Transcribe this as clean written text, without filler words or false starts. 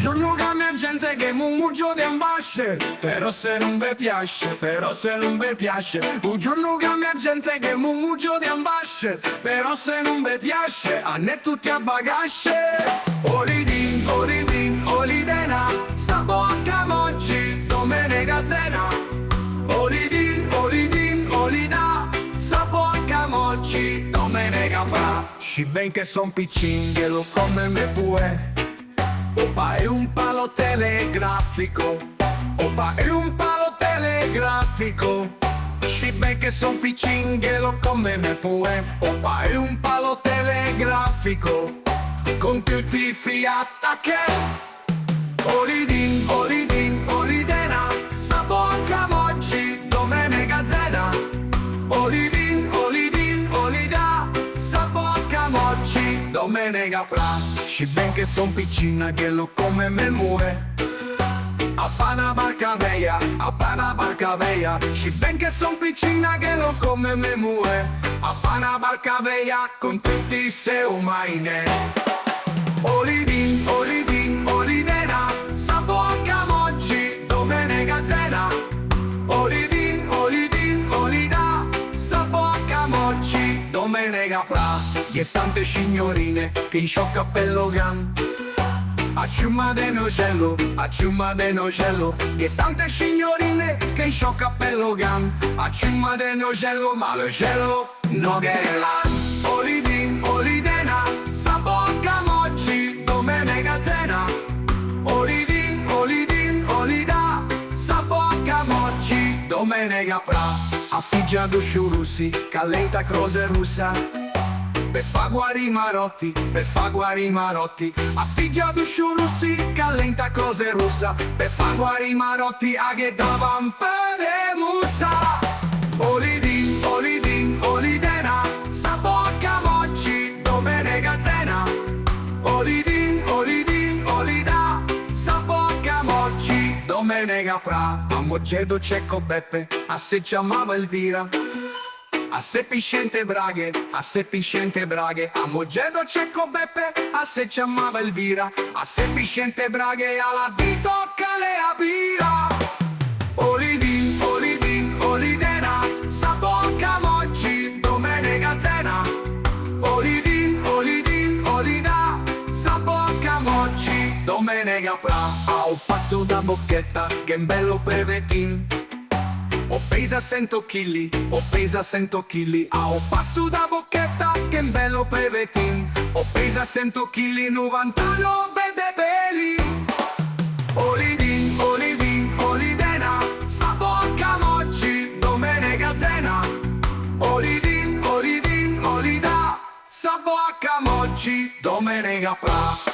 Buongiorno che mia gente che muggio di ambasce, però se non vi piace, però se non vi piace. Buongiorno che mia gente che muggio di ambasce, però se non vi piace, a ne tutti a bagasce. Olidin, olidin, olidena, sabocca moggi, domenica cena. Olidin, olidin, olida, sabocca moggi, domenica pra. Sci ben che son piccin, lo come me pue. Opa è un palo telegrafico, opa è un palo telegrafico. Sci ben che son piccingelo come me pure. Opa è un palo telegrafico, con tutti i fiatta che. Olidin, olidin, olidena, sabocca moggi, domenica cena. Olidin, olidin, olida, sabocca moggi, domenica pra. Sci ben che son piccina che lo come me muore. Appana barca veia, appana barca veia. Sci ben che son piccina che lo come me muore. Appana barca veia con tutti i seu maine. Olidin, olidin, olidena, sabocca moggi, domenica cena. Olidin, olidin, olida, sabocca moggi, domenica pra. E tante signorine che in sciò cappello gan. A ciumma de nocello, a ciumma de nocello. E tante signorine che in sciò cappello gan. A ciumma de nocello, ma lo cielo no gherelan. Olidin, olidena, sabocca moggi, domenica cena. Olidin, olidin, olida, sabocca moggi, domenica pra. Affiggia dusciu russi, callenta croce russa. Per fa guari marotti, per fa guari marotti. Affiggia dusciu russi, callenta cose russa. Per fa guari marotti, a che davan per musa. Olidin, olidin, olidena, sabocca moggi, domenica cena. Olidin, olidin, olida, sabocca moggi, domenica pra. A Moggedo Cecco Beppe, a se chiamava Elvira. A se piscente braghe, a se piscente braghe. A Moggedo Cecco Beppe, a se chiamava Elvira. A se piscente braghe, alla di tocca le a bira. Olidin, olidin, olidena, sabocca moggi, domenica cena. Olidin, olidin, olida, sabocca moggi, domenica pra. A un passo da bocchetta, che bello brevetin. Ho pesa 100 chili, ho pesa 100 chili. A un passo da bocchetta, che bello brevetin. Ho pesa 100 chili, 99 de belli. Olidin, olidin, olidena, sabocca moggi, domenica cena. Olidin, olidin, olida, sabocca moggi, domenica pra.